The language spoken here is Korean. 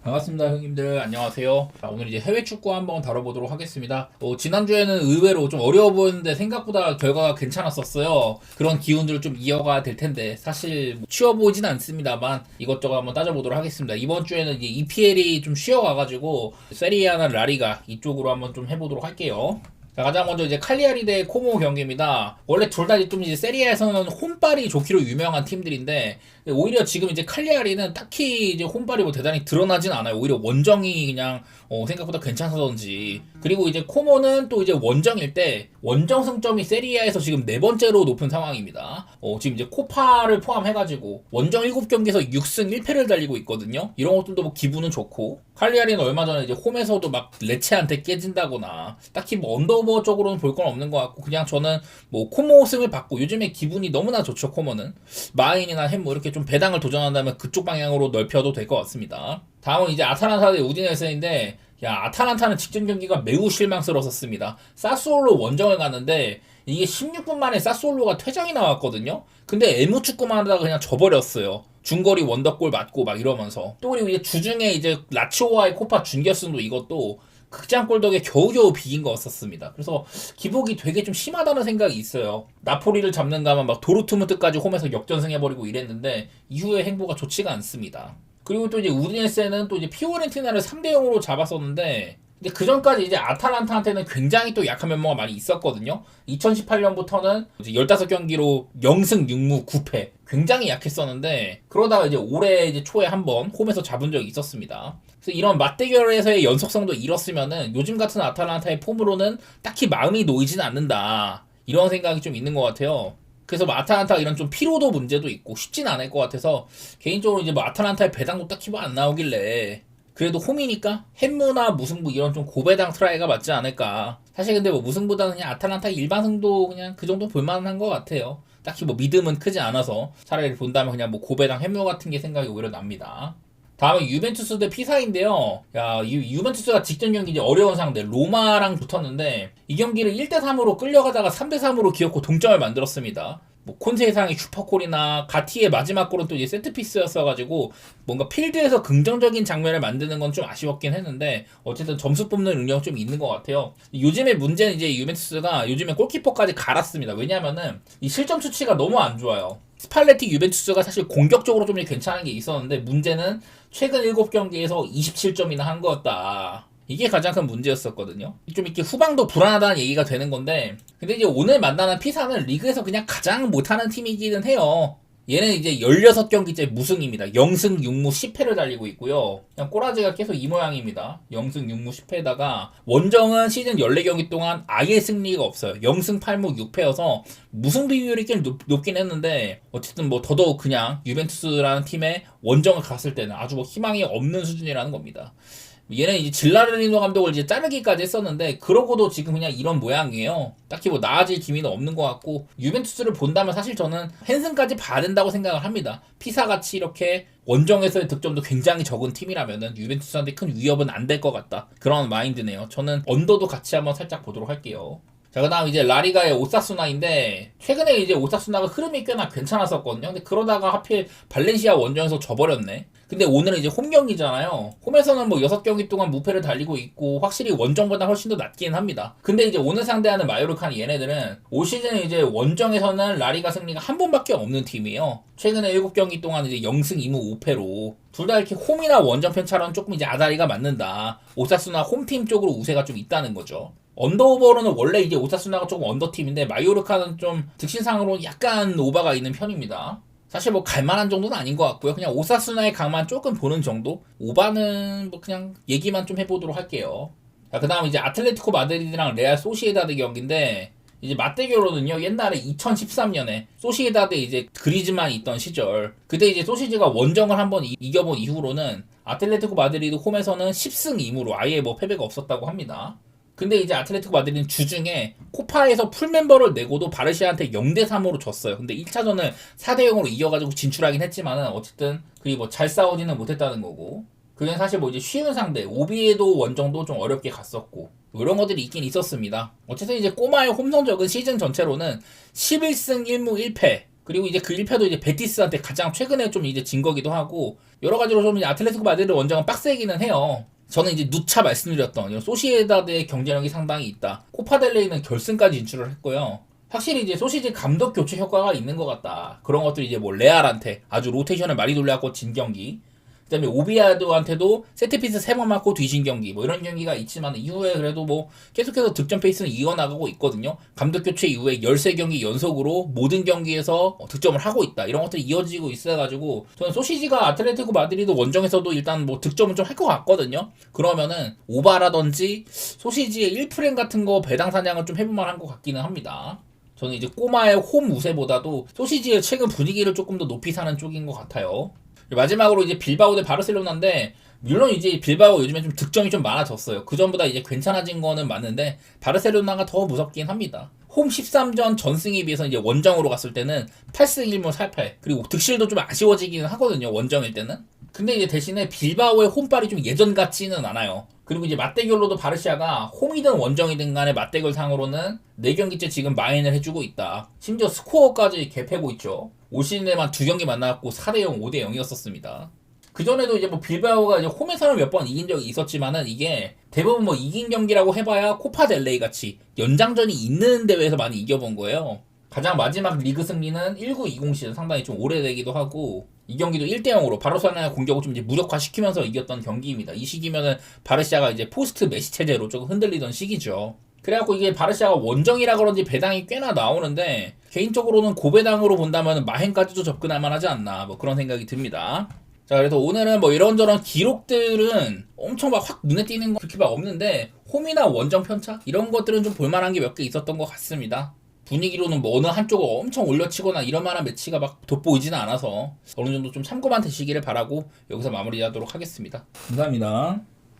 반갑습니다, 형님들. 안녕하세요. 자, 오늘 이제 해외 축구 한번 다뤄보도록 하겠습니다. 지난주에는 의외로 좀 어려워 보였는데 생각보다 결과가 괜찮았었어요. 그런 기운들을 좀 이어가야 될 텐데 사실 쉬워 보이진 않습니다만 이것저것 한번 따져보도록 하겠습니다. 이번 주에는 이제 EPL이 좀 쉬어가가지고 세리아나 라리가 이쪽으로 한번 좀 해보도록 할게요. 자, 가장 먼저 이제 칼리아리 대 코모 경기입니다. 원래 둘 다 좀 이제 세리아에서는 홈빨이 좋기로 유명한 팀들인데 오히려 지금 이제 칼리아리는 딱히 이제 홈빨이 뭐 대단히 드러나진 않아요. 오히려 원정이 그냥 생각보다 괜찮다든지. 그리고 이제 코모는 또 이제 원정일 때 원정 승점이 세리아에서 지금 네 번째로 높은 상황입니다. 지금 이제 코파를 포함해가지고 원정 7경기에서 6승 1패를 달리고 있거든요. 이런 것들도 뭐 기분은 좋고. 칼리아리는 얼마 전에 이제 홈에서도 막 레체한테 깨진다거나 딱히 뭐 언더버 쪽으로는 볼 건 없는 것 같고, 그냥 저는 뭐 코모 승을 받고 요즘에 기분이 너무나 좋죠. 코모는 마인이나 햄 뭐 이렇게 좀 배당을 도전한다면 그쪽 방향으로 넓혀도 될 것 같습니다. 다음은 이제 아탈란타 대 우디네스인데, 아탈란타는 직전 경기가 매우 실망스러웠습니다. 사스올로 원정을 갔는데 이게 16분 만에 사스올로가 퇴장이 나왔거든요. 근데 애무축구만 하다가 그냥 져버렸어요. 중거리 원더골 맞고 막 이러면서. 또 그리고 이제 주중에 이제 라치오와의 코파 준결승도 이것도 극장골 덕에 겨우겨우 비긴 거였었습니다. 그래서 기복이 되게 좀 심하다는 생각이 있어요. 나폴리를 잡는가 하면 막 도르트문트까지 홈에서 역전승해버리고 이랬는데 이후의 행보가 좋지가 않습니다. 그리고 또 이제 우디네스는 또 이제 피오렌티나를 3대 0으로 잡았었는데, 근데 그 전까지 이제 아탈란타한테는 굉장히 또 약한 면모가 많이 있었거든요. 2018년부터는 이제 15경기로 0승 6무 9패 굉장히 약했었는데, 그러다가 이제 올해 이제 초에 한번 홈에서 잡은 적이 있었습니다. 그래서 이런 맞대결에서의 연속성도 잃었으면은 요즘 같은 아탈란타의 폼으로는 딱히 마음이 놓이진 않는다, 이런 생각이 좀 있는 것 같아요. 그래서 뭐 아탈란타 이런 좀 피로도 문제도 있고 쉽진 않을 것 같아서 개인적으로 이제 뭐 아탈란타의 배당도 딱히 뭐 안 나오길래 그래도 홈이니까 햄무나 무승부 이런 좀 고배당 트라이가 맞지 않을까. 사실 근데 뭐 무승보다는 그냥 아탈란타 일반승도 그냥 그 정도 볼만한 것 같아요. 딱히 뭐 믿음은 크지 않아서 차라리 본다면 그냥 뭐 고배당 햄무 같은 게 생각이 오히려 납니다. 다음은 유벤투스 대 피사인데요. 유벤투스가 직전 경기 이제 어려운 상대 로마랑 붙었는데 이 경기를 1대3으로 끌려가다가 3대3으로 기어코 동점을 만들었습니다. 뭐 콘세상의 슈퍼골이나 가티의 마지막 골은 또 이제 세트피스였어가지고 뭔가 필드에서 긍정적인 장면을 만드는 건 좀 아쉬웠긴 했는데 어쨌든 점수 뽑는 능력 좀 있는 것 같아요. 요즘의 문제는 이제 유벤투스가 요즘에 골키퍼까지 갈았습니다. 왜냐면은 이 실점 수치가 너무 안 좋아요. 스팔레티 유벤투스가 사실 공격적으로 좀 괜찮은 게 있었는데 문제는 최근 7경기에서 27점이나 한 거였다. 이게 가장 큰 문제였었거든요. 좀 이렇게 후방도 불안하다는 얘기가 되는 건데, 근데 이제 오늘 만나는 피사는 리그에서 그냥 가장 못하는 팀이기는 해요. 얘는 이제 16경기째 무승입니다. 0승 6무 10패를 달리고 있고요. 그냥 꼬라지가 계속 이 모양입니다. 0승 6무 10패에다가 원정은 시즌 14경기 동안 아예 승리가 없어요. 0승 8무 6패여서 무승 비율이 꽤 높긴 했는데 어쨌든 뭐 더더욱 그냥 유벤투스라는 팀에 원정을 갔을 때는 아주 뭐 희망이 없는 수준이라는 겁니다. 얘는 이제 질라르니노 감독을 이제 자르기까지 했었는데 그러고도 지금 그냥 이런 모양이에요. 딱히 뭐 나아질 기미는 없는 것 같고, 유벤투스를 본다면 사실 저는 헨슨까지 봐야 된다고 생각을 합니다. 피사같이 이렇게 원정에서의 득점도 굉장히 적은 팀이라면은 유벤투스한테 큰 위협은 안 될 것 같다, 그런 마인드네요. 저는 언더도 같이 한번 살짝 보도록 할게요. 자, 그 다음 이제 라리가의 오사수나인데, 최근에 이제 오사수나가 흐름이 꽤나 괜찮았었거든요. 근데 그러다가 하필 발렌시아 원정에서 져버렸네. 근데 오늘은 이제 홈 경기잖아요. 홈에서는 뭐 6경기 동안 무패를 달리고 있고 확실히 원정보다 훨씬 더 낫긴 합니다. 근데 이제 오늘 상대하는 마요르카는 얘네들은 올 시즌 이제 원정에서는 라리가 승리가 한 번밖에 없는 팀이에요. 최근에 7경기 동안 이제 0승 2무 5패로 둘 다 이렇게 홈이나 원정편처럼 조금 이제 아다리가 맞는다. 오사수나 홈팀 쪽으로 우세가 좀 있다는 거죠. 언더오버로는 원래 이제 오사수나가 조금 언더팀인데 마요르카는 좀 득실상으로 약간 오바가 있는 편입니다. 사실 뭐 갈만한 정도는 아닌 것 같고요. 그냥 오사수나의 강만 조금 보는 정도? 오바는 뭐 그냥 얘기만 좀 해보도록 할게요. 자, 그 다음 이제 아틀레티코 마드리드랑 레알 소시에다드 경기인데, 이제 맞대결로는요, 옛날에 2013년에 소시에다드에 이제 그리즈만 있던 시절, 그때 이제 소시지가 원정을 한번 이겨본 이후로는 아틀레티코 마드리드 홈에서는 10승 2무로 아예 뭐 패배가 없었다고 합니다. 근데 이제 아틀레티코 마드리드는 주중에 코파에서 풀멤버를 내고도 바르시아한테 0대3으로 졌어요. 근데 1차전을 4대0으로 이겨가지고 진출하긴 했지만은 어쨌든 그리고 뭐 잘 싸우지는 못했다는 거고, 그게 사실 뭐 이제 쉬운 상대 오비에도 원정도 좀 어렵게 갔었고 뭐 이런 것들이 있긴 있었습니다. 어쨌든 이제 꼬마의 홈 성적은 시즌 전체로는 11승 1무 1패, 그리고 이제 그 1패도 이제 베티스한테 가장 최근에 좀 이제 진 거기도 하고, 여러 가지로 좀 이제 아틀레티코 마드리드 원정은 빡세기는 해요. 저는 이제 누차 말씀드렸던 소시에다드의 경쟁력이 상당히 있다. 코파델레이는 결승까지 진출을 했고요. 확실히 이제 소시지 감독 교체 효과가 있는 것 같다. 그런 것들이 이제 뭐 레알한테 아주 로테이션을 많이 돌려갖고 진 경기, 그다음에 오비아도한테도 세트피스 3번 맞고 뒤진 경기, 뭐 이런 경기가 있지만 이후에 그래도 뭐 계속해서 득점 페이스는 이어나가고 있거든요. 감독 교체 이후에 13경기 연속으로 모든 경기에서 득점을 하고 있다. 이런 것들이 이어지고 있어가지고 저는 소시지가 아틀레티코 마드리드 원정에서도 일단 뭐 득점은 좀 할 것 같거든요. 그러면은 오바라든지 소시지의 1프레임 같은 거 배당 사냥을 좀 해볼 만한 것 같기는 합니다. 저는 이제 꼬마의 홈 우세보다도 소시지의 최근 분위기를 조금 더 높이 사는 쪽인 것 같아요. 마지막으로 이제 빌바오 대 바르셀로나인데, 물론 이제 빌바오 요즘에 좀 득점이 좀 많아졌어요. 그 전보다 이제 괜찮아진 거는 맞는데 바르셀로나가 더 무섭긴 합니다. 홈 13전 전승에 비해서 이제 원정으로 갔을 때는 8승 1무 4패, 그리고 득실도 좀 아쉬워지기는 하거든요, 원정일 때는. 근데 이제 대신에 빌바오의 홈발이 좀 예전 같지는 않아요. 그리고 이제 맞대결로도 바르시아가 홈이든 원정이든 간에 맞대결 상으로는 4경기째 지금 마인을 해주고 있다. 심지어 스코어까지 갭해고 있죠. 올 시즌에만 2경기 만나갖고 4대0, 5대0이었었습니다. 그전에도 이제 뭐 빌바오가 이제 홈에서는 몇 번 이긴 적이 있었지만은 이게 대부분 뭐 이긴 경기라고 해봐야 코파 델레이 같이 연장전이 있는 대회에서 많이 이겨본 거예요. 가장 마지막 리그 승리는 19-20 시즌, 상당히 좀 오래되기도 하고, 이 경기도 1대0으로 바르셀로나의 공격을 좀 이제 무력화시키면서 이겼던 경기입니다. 이 시기면은 바르시아가 이제 포스트 메시 체제로 조금 흔들리던 시기죠. 그래갖고 이게 바르시아가 원정이라 그런지 배당이 꽤나 나오는데, 개인적으로는 고배당으로 본다면 마헨까지도 접근할 만하지 않나, 뭐 그런 생각이 듭니다. 자, 그래서 오늘은 뭐 이런저런 기록들은 엄청 막 확 눈에 띄는 거 그렇게 막 없는데, 홈이나 원정 편차? 이런 것들은 좀 볼만한 게 몇 개 있었던 것 같습니다. 분위기로는 뭐 어느 한쪽을 엄청 올려치거나 이런 만한 매치가 막 돋보이지는 않아서 어느 정도 좀 참고만 되시기를 바라고 여기서 마무리하도록 하겠습니다. 감사합니다.